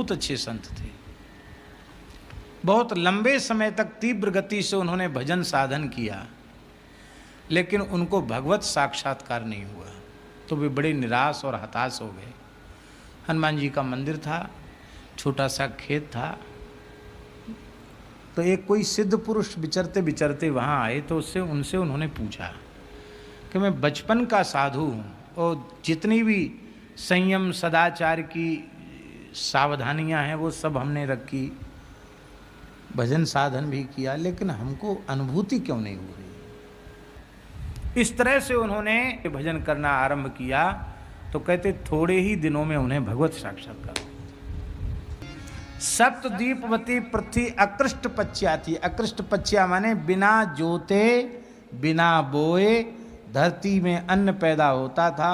बहुत अच्छे संत थे। बहुत लंबे समय तक तीव्र गति से उन्होंने भजन साधन किया, लेकिन उनको भगवत साक्षात्कार नहीं हुआ, तो वे बड़े निराश और हताश हो गए। हनुमान जी का मंदिर था, छोटा सा खेत था, तो एक कोई सिद्ध पुरुष विचरते विचरते वहाँ आए, तो उनसे उन्होंने पूछा कि मैं बचपन का साधु हूँ और जितनी भी संयम सदाचार की सावधानियाँ हैं वो सब हमने रखी, भजन साधन भी किया, लेकिन हमको अनुभूति क्यों नहीं हो रही। इस तरह से उन्होंने भजन करना आरंभ किया, तो कहते थोड़े ही दिनों में उन्हें भगवत साक्षात्कार। सप्तद्वीपवती पृथ्वी अकृष्ट पच्या थी। अकृष्ट पच्या माने बिना जोते बिना बोए धरती में अन्न पैदा होता था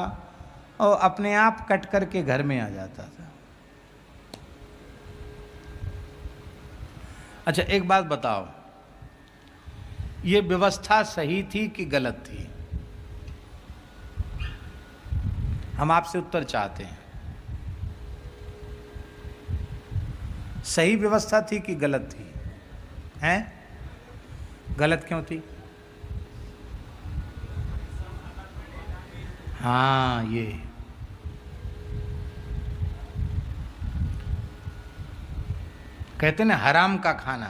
और अपने आप कट करके घर में आ जाता था। अच्छा, एक बात बताओ, ये व्यवस्था सही थी कि गलत थी? हम आपसे उत्तर चाहते हैं। सही व्यवस्था थी कि गलत थी? हैं? गलत क्यों थी? हाँ, ये कहते ना हराम का खाना।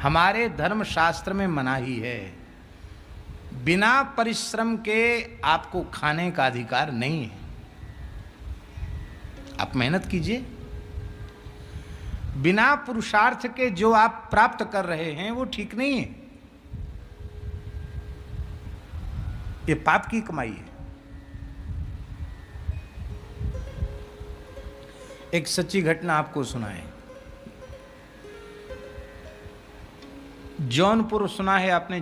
हमारे धर्म शास्त्र में मना ही है, बिना परिश्रम के आपको खाने का अधिकार नहीं है। आप मेहनत कीजिए, बिना पुरुषार्थ के जो आप प्राप्त कर रहे हैं वो ठीक नहीं है, ये पाप की कमाई है। एक सच्ची घटना आपको सुनाए। जौनपुर सुना है आपने?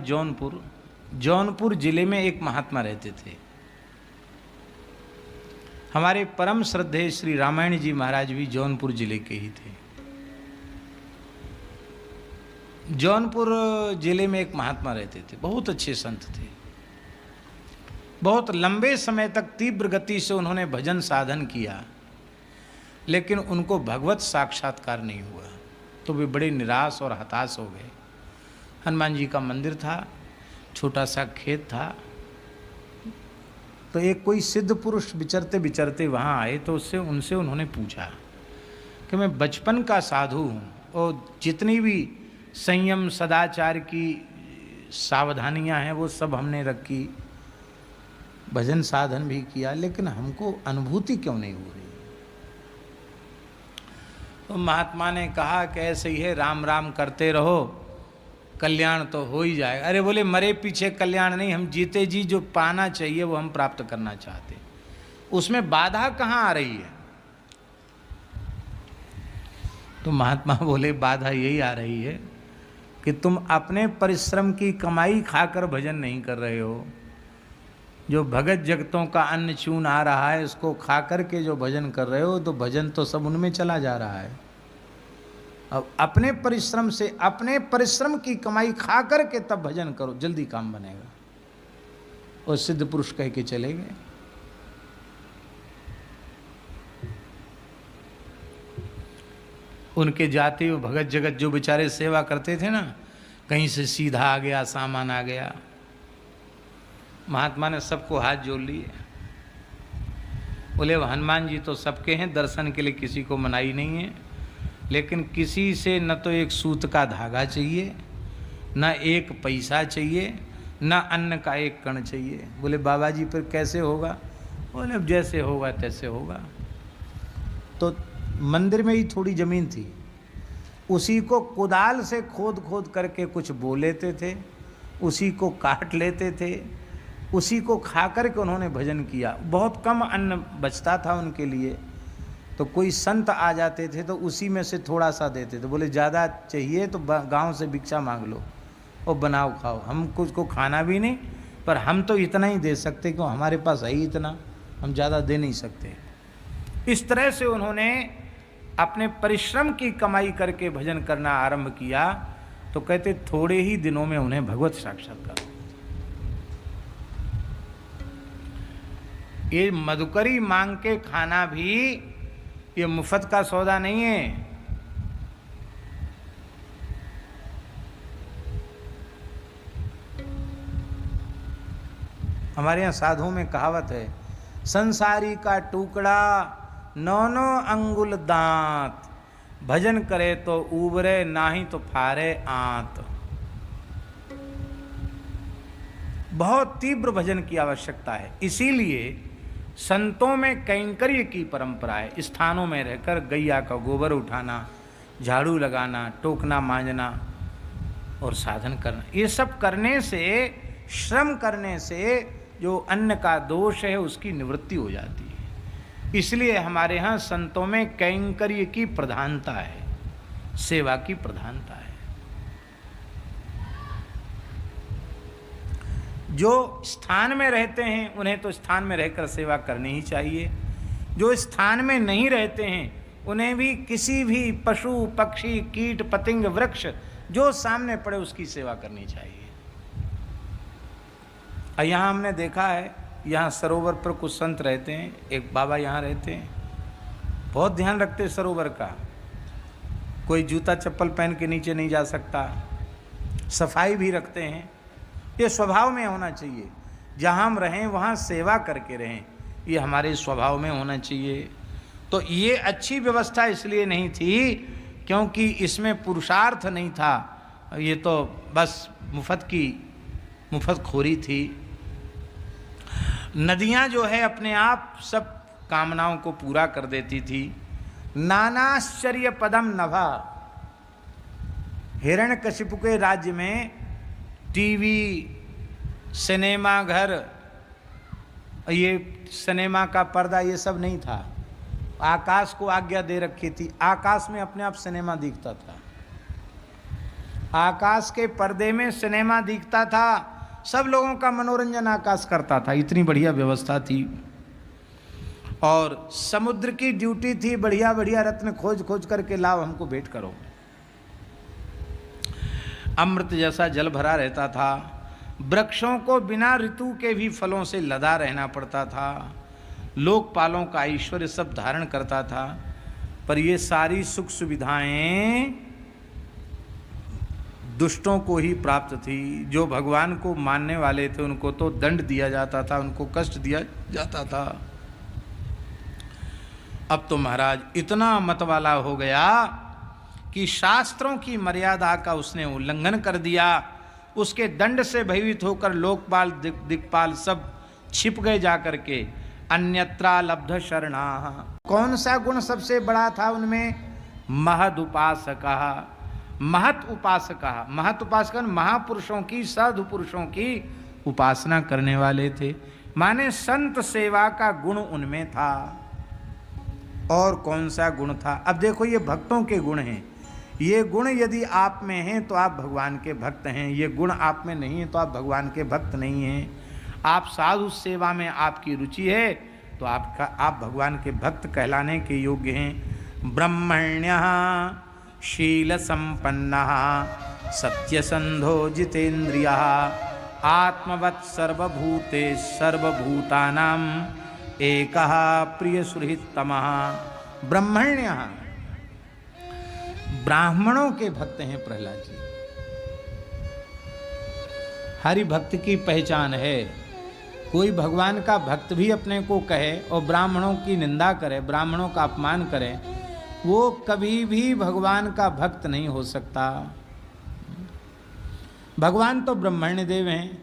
जौनपुर जिले में एक महात्मा रहते थे। हमारे परम श्रद्धेय श्री रामायण जी महाराज भी जौनपुर जिले के ही थे। जौनपुर जिले में एक महात्मा रहते थे, बहुत अच्छे संत थे। बहुत लंबे समय तक तीव्र गति से उन्होंने भजन साधन किया, लेकिन उनको भगवत साक्षात्कार नहीं हुआ, तो वे बड़े निराश और हताश हो गए। हनुमान जी का मंदिर था, छोटा सा खेत था, तो एक कोई सिद्ध पुरुष विचरते विचरते वहाँ आए, तो उनसे उन्होंने पूछा कि मैं बचपन का साधु हूँ और जितनी भी संयम सदाचार की सावधानियाँ हैं वो सब हमने रखी, भजन साधन भी किया, लेकिन हमको अनुभूति क्यों नहीं हो रही। तो महात्मा ने कहा कि ऐसे ही है, राम राम करते रहो, कल्याण तो हो ही जाएगा। अरे बोले, मरे पीछे कल्याण नहीं, हम जीते जी जो पाना चाहिए वो हम प्राप्त करना चाहते, उसमें बाधा कहाँ आ रही है? तो महात्मा बोले, बाधा यही आ रही है कि तुम अपने परिश्रम की कमाई खाकर भजन नहीं कर रहे हो। जो भगत जगतों का अन्न चून आ रहा है उसको खा कर के जो भजन कर रहे हो, तो भजन तो सब उनमें चला जा रहा है। अब अपने परिश्रम से, अपने परिश्रम की कमाई खा कर के तब भजन करो, जल्दी काम बनेगा। और सिद्ध पुरुष कह के चले गए। उनके जाते हुए भगत जगत जो बेचारे सेवा करते थे ना, कहीं से सीधा आ गया, सामान आ गया। महात्मा ने सबको हाथ जोड़ लिए, बोले हनुमान जी तो सबके हैं, दर्शन के लिए किसी को मनाही नहीं है, लेकिन किसी से न तो एक सूत का धागा चाहिए, न एक पैसा चाहिए, न अन्न का एक कण चाहिए। बोले बाबा जी फिर कैसे होगा? बोले अब जैसे होगा तैसे होगा। तो मंदिर में ही थोड़ी ज़मीन थी, उसी को कुदाल से खोद खोद करके कुछ बो लेते थे, उसी को काट लेते थे, उसी को खा कर के उन्होंने भजन किया। बहुत कम अन्न बचता था उनके लिए, तो कोई संत आ जाते थे तो उसी में से थोड़ा सा देते थे। बोले ज़्यादा चाहिए तो गांव से भिक्षा मांग लो और बनाओ खाओ, हम कुछ को खाना भी नहीं, पर हम तो इतना ही दे सकते क्यों, हमारे पास है ही इतना, हम ज़्यादा दे नहीं सकते। इस तरह से उन्होंने अपने परिश्रम की कमाई करके भजन करना आरंभ किया, तो कहते थोड़े ही दिनों में उन्हें भगवत साक्षात्कार। ये मधुकरी मांग के खाना भी ये मुफ्त का सौदा नहीं है। हमारे यहाँ साधुओं में कहावत है, संसारी का टुकड़ा 9 अंगुल दांत, भजन करे तो उबरे नाही तो फारे आंत। बहुत तीव्र भजन की आवश्यकता है। इसीलिए संतों में कैंकर्य की परंपरा है। स्थानों में रहकर गैया का गोबर उठाना, झाड़ू लगाना, टोकना मांजना और साधन करना, ये सब करने से, श्रम करने से जो अन्न का दोष है उसकी निवृत्ति हो जाती है। इसलिए हमारे यहाँ संतों में कैंकर्य की प्रधानता है, सेवा की प्रधानता है। जो स्थान में रहते हैं उन्हें तो स्थान में रहकर सेवा करनी ही चाहिए। जो स्थान में नहीं रहते हैं उन्हें भी किसी भी पशु पक्षी कीट पतंग वृक्ष जो सामने पड़े उसकी सेवा करनी चाहिए। और यहाँ हमने देखा है, यहाँ सरोवर पर कुछ संत रहते हैं, एक बाबा यहाँ रहते हैं, बहुत ध्यान रखते हैं सरोवर का। कोई जूता चप्पल पहन के नीचे नहीं जा सकता, सफाई भी रखते हैं। ये स्वभाव में होना चाहिए, जहाँ हम रहें वहाँ सेवा करके रहें, ये हमारे स्वभाव में होना चाहिए। तो ये अच्छी व्यवस्था इसलिए नहीं थी क्योंकि इसमें पुरुषार्थ नहीं था, ये तो बस मुफ्त खोरी थी। नदियाँ जो है अपने आप सब कामनाओं को पूरा कर देती थी। नानाश्चर्य पदम नभा, हिरण्यकशिपु के राज्य में टीवी, सिनेमा घर, ये सिनेमा का पर्दा ये सब नहीं था। आकाश को आज्ञा दे रखी थी, आकाश में अपने आप सिनेमा दिखता था, आकाश के पर्दे में सिनेमा दिखता था, सब लोगों का मनोरंजन आकाश करता था। इतनी बढ़िया व्यवस्था थी। और समुद्र की ड्यूटी थी, बढ़िया बढ़िया रत्न खोज खोज करके लाओ, हमको भेंट करो। अमृत जैसा जल भरा रहता था। वृक्षों को बिना ऋतु के भी फलों से लदा रहना पड़ता था। लोकपालों का ऐश्वर्य सब धारण करता था। पर ये सारी सुख सुविधाएं दुष्टों को ही प्राप्त थी। जो भगवान को मानने वाले थे उनको तो दंड दिया जाता था, उनको कष्ट दिया जाता था। अब तो महाराज इतना मतवाला हो गया कि शास्त्रों की मर्यादा का उसने उल्लंघन कर दिया। उसके दंड से भयभीत होकर लोकपाल दिक्पाल सब छिप गए जाकर के। अन्यत्रा लब्ध शरणा। कौन सा गुण सबसे बड़ा था उनमें? महद उपासका, महत उपासका। महत उपासका महापुरुषों की, साधु पुरुषों की उपासना करने वाले थे। माने संत सेवा का गुण उनमें था। और कौन सा गुण था? अब देखो ये भक्तों के गुण हैं। ये गुण यदि आप में हैं तो आप भगवान के भक्त हैं। ये गुण आप में नहीं है तो आप भगवान के भक्त नहीं हैं। आप साधु सेवा में आपकी रुचि है तो आप भगवान के भक्त कहलाने के योग्य हैं। ब्रह्मण्यः शील संपन्नः सत्यसंधो जितेन्द्रियः आत्मवत् सर्वभूते सर्वभूतानां एकः प्रियसुहृत्तमः। ब्रह्मण्यः, ब्राह्मणों के भक्त हैं प्रहलाद जी। हरि भक्त की पहचान है। कोई भगवान का भक्त भी अपने को कहे और ब्राह्मणों की निंदा करे, ब्राह्मणों का अपमान करे, वो कभी भी भगवान का भक्त नहीं हो सकता। भगवान तो ब्रह्मण्य देव हैं।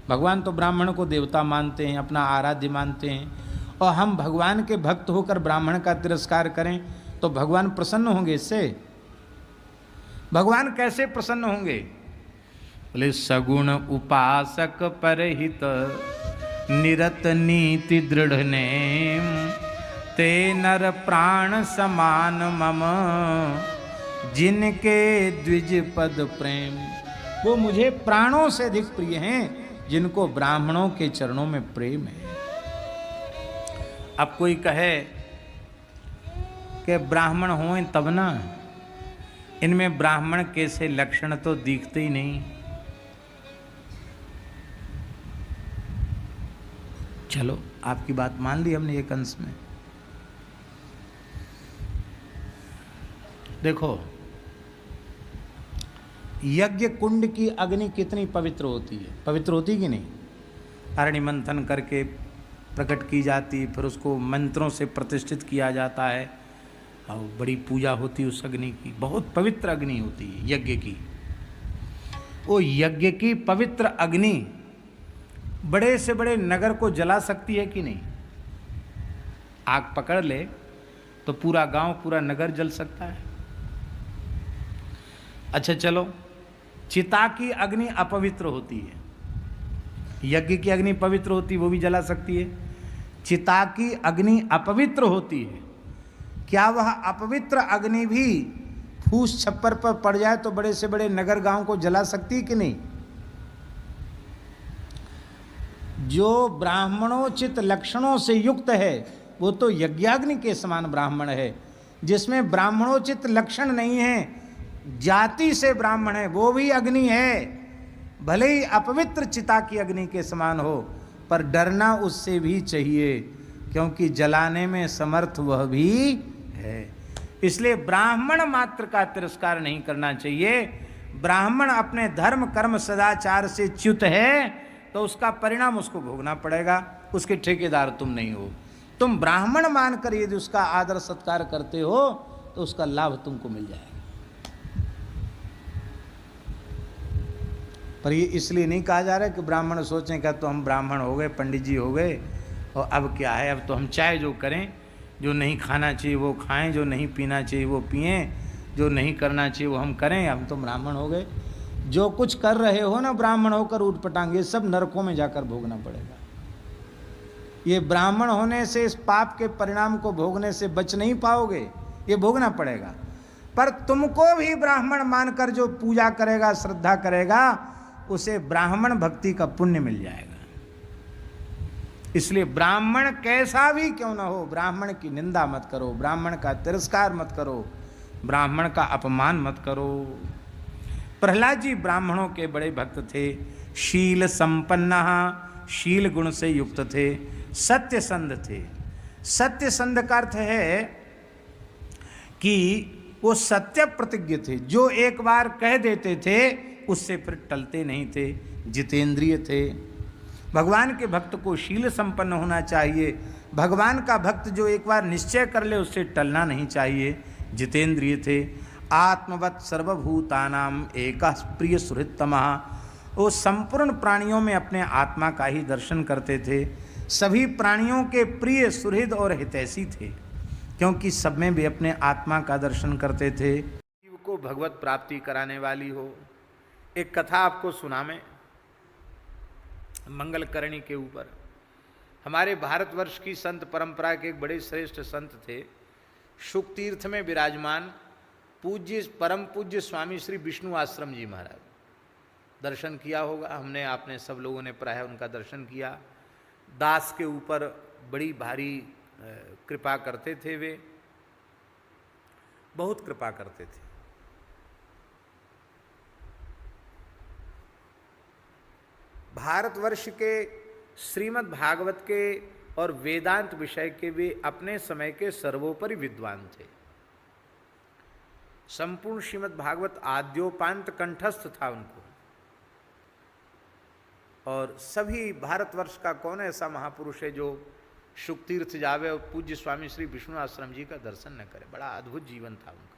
भगवान तो ब्राह्मण को देवता मानते हैं, अपना आराध्य मानते हैं। और हम भगवान के भक्त होकर ब्राह्मण का तिरस्कार करें तो भगवान प्रसन्न होंगे इससे? भगवान कैसे प्रसन्न होंगे? बोले सगुण उपासक परहित निरत नीति दृढ़ नेम ते नर प्राण समान मम जिनके द्विज पद प्रेम। वो मुझे प्राणों से अधिक प्रिय हैं जिनको ब्राह्मणों के चरणों में प्रेम है। अब कोई कहे कि ब्राह्मण हों तब ना, इनमें ब्राह्मण कैसे लक्षण तो दिखते ही नहीं। चलो आपकी बात मान ली हमने एक अंश में। देखो, यज्ञ कुंड की अग्नि कितनी पवित्र होती है, पवित्र होती कि नहीं? अरणि मंथन करके प्रकट की जाती, फिर उसको मंत्रों से प्रतिष्ठित किया जाता है और बड़ी पूजा होती है उस अग्नि की। बहुत पवित्र अग्नि होती है यज्ञ की। वो यज्ञ की पवित्र अग्नि बड़े से बड़े नगर को जला सकती है कि नहीं? आग पकड़ ले तो पूरा गांव, पूरा नगर जल सकता है। अच्छा चलो, चिता की अग्नि अपवित्र होती है, यज्ञ की अग्नि पवित्र होती है, वो भी जला सकती है। चिता की अग्नि अपवित्र होती है, क्या वह अपवित्र अग्नि भी फूस छप्पर पर पड़ जाए तो बड़े से बड़े नगर गांव को जला सकती है कि नहीं? जो ब्राह्मणोचित लक्षणों से युक्त है वो तो यज्ञाग्नि के समान ब्राह्मण है। जिसमें ब्राह्मणोचित लक्षण नहीं है, जाति से ब्राह्मण है, वो भी अग्नि है, भले ही अपवित्र चिता की अग्नि के समान हो, पर डरना उससे भी चाहिए, क्योंकि जलाने में समर्थ वह भी है। इसलिए ब्राह्मण मात्र का तिरस्कार नहीं करना चाहिए। ब्राह्मण अपने धर्म कर्म सदाचार से च्युत है तो उसका परिणाम उसको भोगना पड़ेगा, उसके ठेकेदार तुम नहीं हो। तुम ब्राह्मण मानकर यदि उसका आदर सत्कार करते हो तो उसका लाभ तुमको मिल जाएगा। पर ये इसलिए नहीं कहा जा रहा है कि ब्राह्मण सोचें क्या तो हम ब्राह्मण हो गए, पंडित जी हो गए और अब क्या है, अब तो हम चाहे जो करें, जो नहीं खाना चाहिए वो खाएं, जो नहीं पीना चाहिए वो पिएं, जो नहीं करना चाहिए वो हम करें, हम तो ब्राह्मण हो गए। जो कुछ कर रहे हो ना ब्राह्मण होकर ऊटपटांग, ये सब नरकों में जाकर भोगना पड़ेगा। ये ब्राह्मण होने से इस पाप के परिणाम को भोगने से बच नहीं पाओगे, ये भोगना पड़ेगा। पर तुमको भी ब्राह्मण मानकर जो पूजा करेगा, श्रद्धा करेगा, उसे ब्राह्मण भक्ति का पुण्य मिल जाएगा। इसलिए ब्राह्मण कैसा भी क्यों ना हो, ब्राह्मण की निंदा मत करो, ब्राह्मण का तिरस्कार मत करो, ब्राह्मण का अपमान मत करो। प्रहलाद जी ब्राह्मणों के बड़े भक्त थे, शील संपन्न, शील गुण से युक्त थे, सत्यसंध थे। सत्यसंध का अर्थ है कि वो सत्य प्रतिज्ञ थे, जो एक बार कह देते थे उससे फिर टलते नहीं थे, जितेंद्रिय थे। भगवान के भक्त को शील संपन्न होना चाहिए। भगवान का भक्त जो एक बार निश्चय कर ले उससे टलना नहीं चाहिए, जितेंद्रिय थे। आत्मवत् सर्वभूतानाम एकः प्रिय सुहृत्तमः, वो संपूर्ण प्राणियों में अपने आत्मा का ही दर्शन करते थे। सभी प्राणियों के प्रिय सुहृद और हितैषी थे, क्योंकि सब में भी अपने आत्मा का दर्शन करते थे। जीव को भगवत प्राप्ति कराने वाली हो। एक कथा आपको सुना मैं मंगलकरणी के ऊपर। हमारे भारतवर्ष की संत परंपरा के एक बड़े श्रेष्ठ संत थे, शुक तीर्थ में विराजमान पूज्य परम पूज्य स्वामी श्री विष्णु आश्रम जी महाराज। दर्शन किया होगा हमने, आपने सब लोगों ने प्रायः उनका दर्शन किया। दास के ऊपर बड़ी भारी कृपा करते थे, वे बहुत कृपा करते थे। भारतवर्ष के श्रीमद् भागवत के और वेदांत विषय के वे अपने समय के सर्वोपरि विद्वान थे। संपूर्ण श्रीमद् भागवत आद्योपांत कंठस्थ था उनको। और सभी भारतवर्ष का कौन ऐसा महापुरुष है जो शुक तीर्थ जावे और पूज्य स्वामी श्री विष्णु आश्रम जी का दर्शन न करे। बड़ा अद्भुत जीवन था उनका।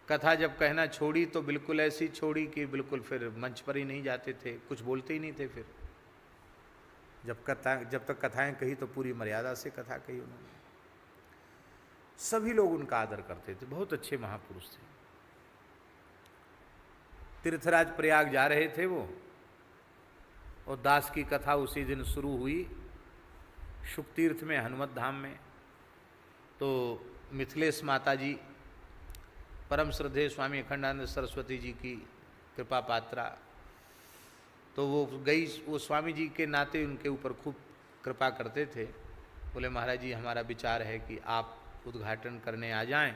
कथा जब कहना छोड़ी तो बिल्कुल ऐसी छोड़ी कि बिल्कुल फिर मंच पर ही नहीं जाते थे, कुछ बोलते ही नहीं थे। फिर जब तक कथाएं कही तो पूरी मर्यादा से कथा कही उन्होंने। सभी लोग उनका आदर करते थे, बहुत अच्छे महापुरुष थे। तीर्थराज प्रयाग जा रहे थे वो, और दास की कथा उसी दिन शुरू हुई शुक तीर्थ में, हनुमत धाम में। तो मिथिलेश माता जी, परम श्रद्धेय स्वामी अखंडानंद सरस्वती जी की कृपा पात्रा, तो वो गई, वो स्वामी जी के नाते उनके ऊपर खूब कृपा करते थे। बोले महाराज जी हमारा विचार है कि आप उद्घाटन करने आ जाएं।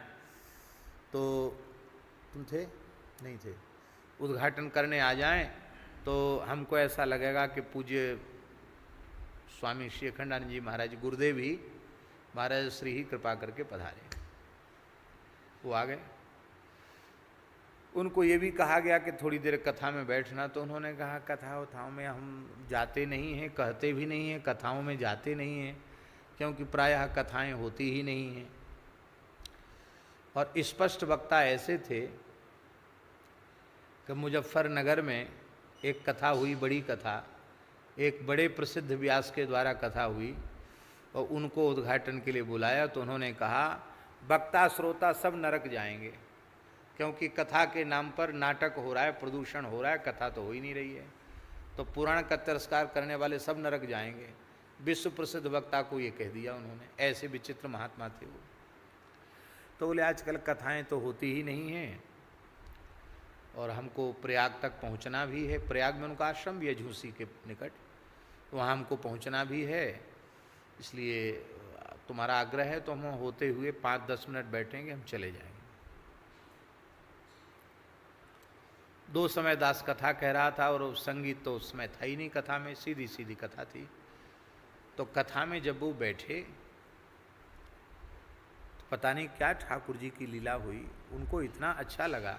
तो तुम थे नहीं थे, उद्घाटन करने आ जाएं तो हमको ऐसा लगेगा कि पूज्य स्वामी श्री अखंडानंद जी महाराज गुरुदेव ही महाराज श्री ही कृपा करके पधारे। वो आ गए। उनको ये भी कहा गया कि थोड़ी देर कथा में बैठना, तो उन्होंने कहा कथा उथाओं में हम जाते नहीं हैं, कहते भी नहीं हैं, कथाओं में जाते नहीं हैं, क्योंकि प्रायः कथाएं होती ही नहीं हैं। और स्पष्ट वक्ता ऐसे थे कि मुजफ्फरनगर में एक कथा हुई, बड़ी कथा, एक बड़े प्रसिद्ध व्यास के द्वारा कथा हुई, और उनको उद्घाटन के लिए बुलाया। तो उन्होंने कहा वक्ता श्रोता सब नरक जाएंगे, क्योंकि कथा के नाम पर नाटक हो रहा है, प्रदूषण हो रहा है, कथा तो हो ही नहीं रही है। तो पुराण का तिरस्कार करने वाले सब नरक जाएंगे। विश्व प्रसिद्ध वक्ता को ये कह दिया उन्होंने। ऐसे विचित्र महात्मा थे वो। तो बोले आजकल कथाएं तो होती ही नहीं हैं, और हमको प्रयाग तक पहुंचना भी है। प्रयाग में उनका आश्रम भी है झूसी के निकट, तो वहाँ हमको पहुंचना भी है, इसलिए तुम्हारा आग्रह है तो हम होते हुए 5-10 मिनट बैठेंगे, हम चले जाएंगे। दो समय दास कथा कह रहा था, और संगीत तो उस समय था ही नहीं कथा में, सीधी सीधी कथा थी। तो कथा में जब वो बैठे तो पता नहीं क्या ठाकुर जी की लीला हुई, उनको इतना अच्छा लगा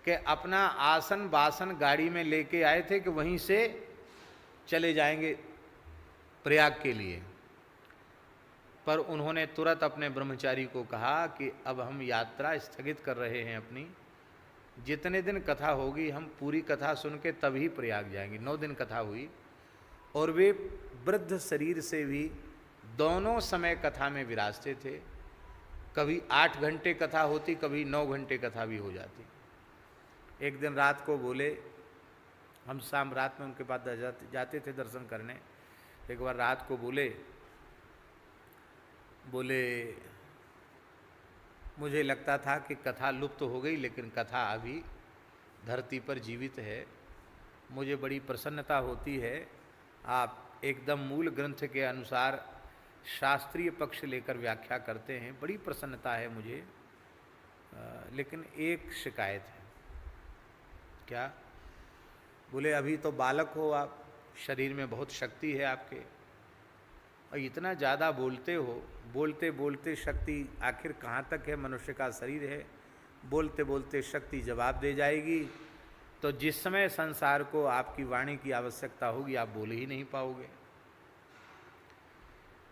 कि अपना आसन बासन गाड़ी में लेके आए थे कि वहीं से चले जाएंगे प्रयाग के लिए। पर उन्होंने तुरंत अपने ब्रह्मचारी को कहा कि अब हम यात्रा स्थगित कर रहे हैं अपनी, जितने दिन कथा होगी हम पूरी कथा सुन के तभी प्रयाग जाएंगे। 9 दिन कथा हुई, और वे वृद्ध शरीर से भी दोनों समय कथा में विराजते थे। कभी 8 घंटे कथा होती, कभी 9 घंटे कथा भी हो जाती। एक दिन रात को बोले, हम शाम रात में उनके पास जाते थे दर्शन करने। एक बार रात को बोले मुझे लगता था कि कथा लुप्त हो गई, लेकिन कथा अभी धरती पर जीवित है। मुझे बड़ी प्रसन्नता होती है, आप एकदम मूल ग्रंथ के अनुसार शास्त्रीय पक्ष लेकर व्याख्या करते हैं, बड़ी प्रसन्नता है मुझे। लेकिन एक शिकायत है। क्या? बोले अभी तो बालक हो आप, शरीर में बहुत शक्ति है आपके, और इतना ज़्यादा बोलते हो, बोलते बोलते शक्ति आखिर कहाँ तक है? मनुष्य का शरीर है, बोलते बोलते शक्ति जवाब दे जाएगी, तो जिस समय संसार को आपकी वाणी की आवश्यकता होगी आप बोल ही नहीं पाओगे।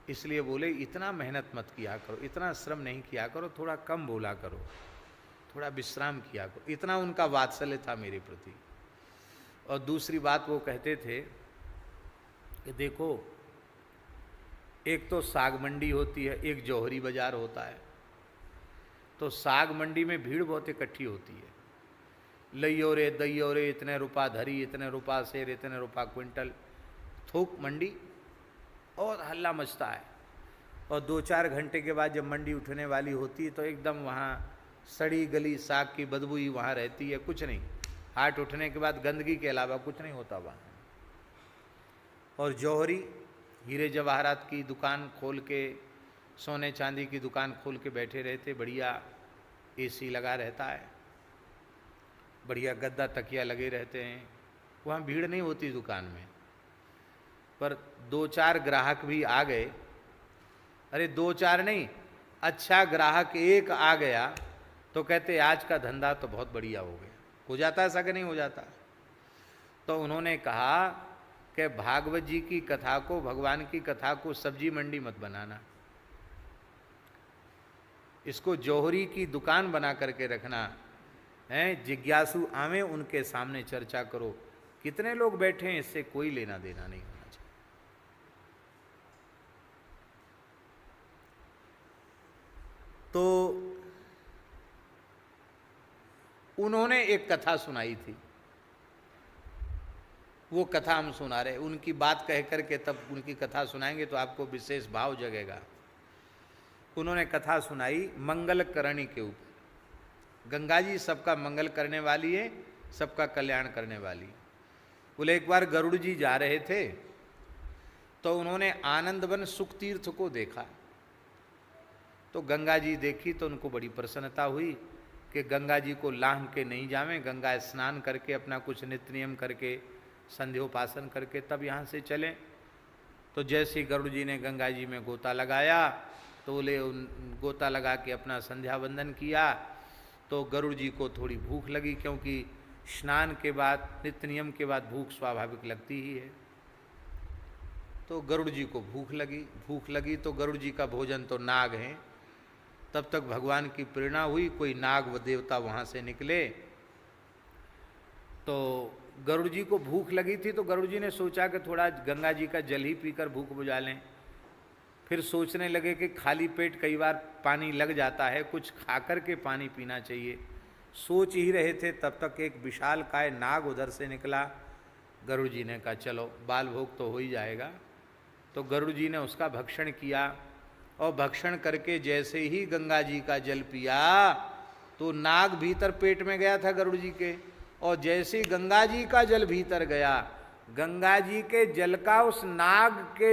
इसलिए बोले इतना मेहनत मत किया करो, इतना श्रम नहीं किया करो, थोड़ा कम बोला करो, थोड़ा विश्राम किया करो। इतना उनका वात्सल्य था मेरे प्रति। और दूसरी बात वो कहते थे कि देखो, एक तो साग मंडी होती है, एक जौहरी बाजार होता है। तो साग मंडी में भीड़ बहुत इकट्ठी होती है, लइयो रे दैयो रे, इतने रुपया धरी, इतने रुपया शेर, इतने रुपया क्विंटल, थोक मंडी, और हल्ला मचता है। और 2-4 घंटे के बाद जब मंडी उठने वाली होती है तो एकदम वहाँ सड़ी गली साग की बदबू ही वहाँ रहती है, कुछ नहीं। हाट उठने के बाद गंदगी के अलावा कुछ नहीं होता वहाँ। और जौहरी हीरे जवाहरात की दुकान खोल के, सोने चांदी की दुकान खोल के बैठे रहते, बढ़िया एसी लगा रहता है, बढ़िया गद्दा तकिया लगे रहते हैं, वहाँ भीड़ नहीं होती दुकान में। पर 2-4 ग्राहक भी आ गए, अरे 2-4 नहीं, अच्छा ग्राहक एक आ गया तो कहते आज का धंधा तो बहुत बढ़िया हो गया। हो जाता ऐसा कि नहीं हो जाता? तो उन्होंने कहा कि भागवत जी की कथा को, भगवान की कथा को सब्जी मंडी मत बनाना, इसको जौहरी की दुकान बना करके रखना है। जिज्ञासु आवे उनके सामने चर्चा करो, कितने लोग बैठे हैं इससे कोई लेना देना नहीं होना चाहिए। तो उन्होंने एक कथा सुनाई थी, वो कथा हम सुना रहे। उनकी बात कह करके तब उनकी कथा सुनाएंगे तो आपको विशेष भाव जगेगा। उन्होंने कथा सुनाई मंगल करणी के ऊपर। गंगा जी सबका मंगल करने वाली है, सबका कल्याण करने वाली। बोले एक बार गरुड़ जी जा रहे थे तो उन्होंने आनंदवन सुख तीर्थ को देखा। तो गंगा जी देखी तो उनको बड़ी प्रसन्नता हुई कि गंगा जी को लांघ के नहीं जावें, गंगा स्नान करके अपना कुछ नित्य नियम करके संध्योपासन करके तब यहाँ से चलें। तो जैसे ही गरुड़ जी ने गंगा जी में गोता लगाया तो बोले गोता लगा के अपना संध्या वंदन किया। तो गरुड़ जी को थोड़ी भूख लगी, क्योंकि स्नान के बाद नित्य नियम के बाद भूख स्वाभाविक लगती ही है। तो गरुड़ जी को भूख लगी तो गरुड़ जी का भोजन तो नाग हैं। तब तक भगवान की प्रेरणा हुई, कोई नाग व देवता वहाँ से निकले। तो गरुड़ जी को भूख लगी थी, तो गरुड़ जी ने सोचा कि थोड़ा गंगा जी का जल ही पीकर भूख बुझा लें। फिर सोचने लगे कि खाली पेट कई बार पानी लग जाता है, कुछ खाकर के पानी पीना चाहिए। सोच ही रहे थे, तब तक एक विशालकाय नाग उधर से निकला। गरुड़ जी ने कहा चलो बाल भोग तो हो ही जाएगा। तो गरुड़ जी ने उसका भक्षण किया, और भक्षण करके जैसे ही गंगा जी का जल पिया तो नाग भीतर पेट में गया था गरुड़ जी के, और जैसे ही गंगा जी का जल भीतर गया, गंगा जी के जल का उस नाग के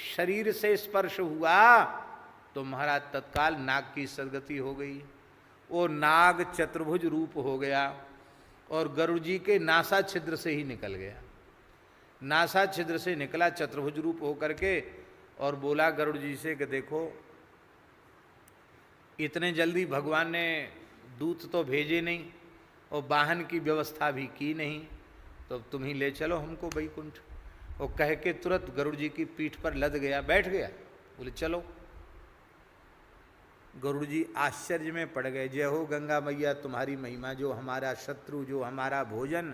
शरीर से स्पर्श हुआ तो महाराज तत्काल नाग की सदगति हो गई। वो नाग चतुर्भुज रूप हो गया और गरुड़ जी के नासा छिद्र से ही निकल गया। नासा छिद्र से निकला चतुर्भुज रूप होकर के, और बोला गरुड़ जी से कि देखो इतने जल्दी भगवान ने दूत तो भेजे नहीं और वाहन की व्यवस्था भी की नहीं, तो तुम ही ले चलो हमको वैकुंठ। और कह के तुरंत गरुड़ जी की पीठ पर लद गया, बैठ गया। बोले चलो। गरुड़ जी आश्चर्य में पड़ गए। जय हो गंगा मैया तुम्हारी महिमा, जो हमारा शत्रु, जो हमारा भोजन,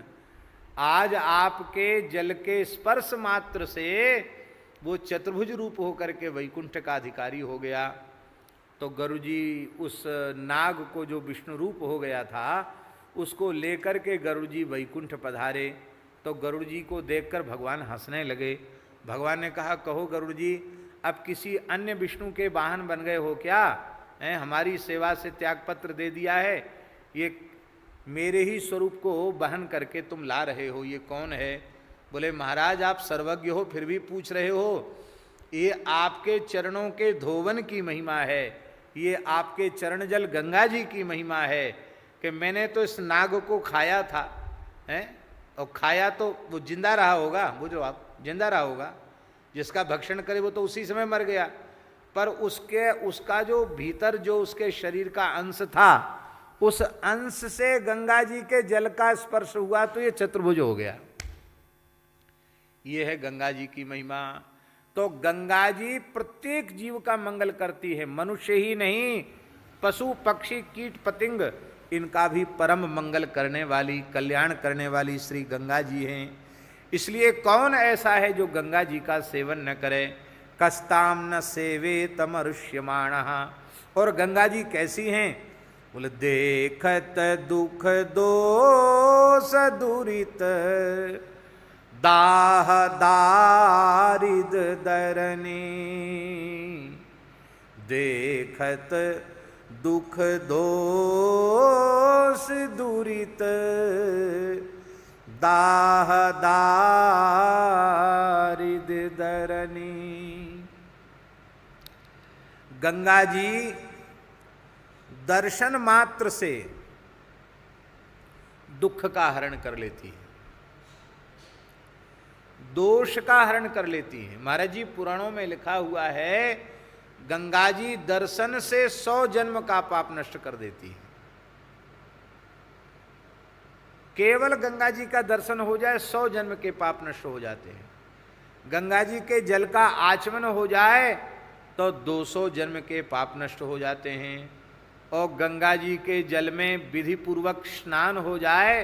आज आपके जल के स्पर्श मात्र से वो चतुर्भुज रूप होकर के वैकुंठ का अधिकारी हो गया। तो गरुड़ जी उस नाग को जो विष्णु रूप हो गया था उसको लेकर के गरुड़ जी वैकुंठ पधारे। तो गरुड़ जी को देखकर भगवान हंसने लगे। भगवान ने कहा कहो गरुड़ जी, अब किसी अन्य विष्णु के वाहन बन गए हो क्या? हमारी सेवा से त्यागपत्र दे दिया है, ये मेरे ही स्वरूप को वहन करके तुम ला रहे हो, ये कौन है? बोले महाराज आप सर्वज्ञ हो फिर भी पूछ रहे हो, ये आपके चरणों के धोवन की महिमा है, ये आपके चरण जल गंगा जी की महिमा है कि मैंने तो इस नाग को खाया था, और खाया तो वो जिंदा रहा होगा, वो जो आप जिंदा रहा होगा, जिसका भक्षण करे वो तो उसी समय मर गया, पर उसका जो भीतर जो उसके शरीर का अंश था, उस अंश से गंगा जी के जल का स्पर्श हुआ तो ये चतुर्भुज हो गया। ये है गंगा जी की महिमा। तो गंगा जी प्रत्येक जीव का मंगल करती है, मनुष्य ही नहीं, पशु पक्षी कीट पतंग इनका भी परम मंगल करने वाली, कल्याण करने वाली श्री गंगा जी हैं। इसलिए कौन ऐसा है जो गंगा जी का सेवन न करे? कस्ताम न सेवे तमरुष्यमाणः। और गंगा जी कैसी हैं? बोले देखत दुख दोष दुरित दाह दारिद दरनी, देखत दुख दोष दुरित दाह दारिद दरनी। गंगा जी दर्शन मात्र से दुख का हरण कर लेती है, दोष का हरण कर लेती है। महाराज जी पुराणों में लिखा हुआ है गंगा जी दर्शन से 100 जन्म का पाप नष्ट कर देती है। केवल गंगा जी का दर्शन हो जाए 100 जन्म के पाप नष्ट हो जाते हैं। गंगा जी के जल का आचमन हो जाए तो 200 जन्म के पाप नष्ट हो जाते हैं, और गंगा जी के जल में विधि पूर्वक स्नान हो जाए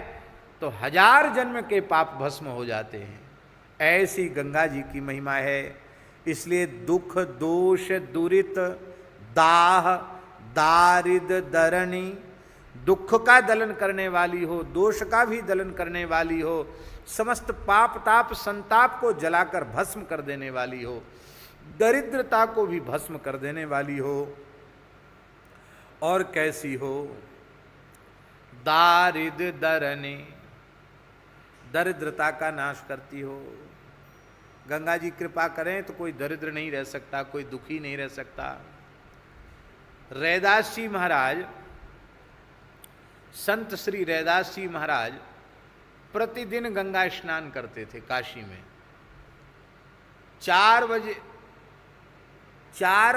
तो 1000 जन्म के पाप भस्म हो जाते हैं। ऐसी गंगा जी की महिमा है। इसलिए दुख दोष दुरित दाह दारिद दरणी, दुख का दलन करने वाली हो, दोष का भी दलन करने वाली हो, समस्त पाप ताप संताप को जलाकर भस्म कर देने वाली हो, दरिद्रता को भी भस्म कर देने वाली हो। और कैसी हो? दारिद दरनी, दरिद्रता का नाश करती हो। गंगा जी कृपा करें तो कोई दरिद्र नहीं रह सकता, कोई दुखी नहीं रह सकता। रैदास जी महाराज, संत श्री रैदास जी महाराज प्रतिदिन गंगा स्नान करते थे काशी में। 4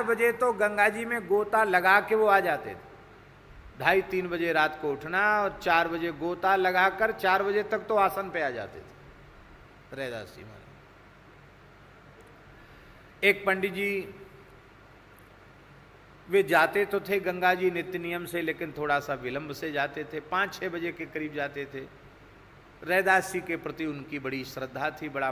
बजे तो गंगा जी में गोता लगा के वो आ जाते थे। 2:30-3 बजे रात को उठना और 4 बजे गोता लगाकर 4 बजे तक तो आसन पे आ जाते थे रैदास जी महाराज। एक पंडित जी वे जाते तो थे गंगा जी नित्य नियम से, लेकिन थोड़ा सा विलंब से जाते थे, 5-6 बजे के करीब जाते थे। रैदास जी के प्रति उनकी बड़ी श्रद्धा थी, बड़ा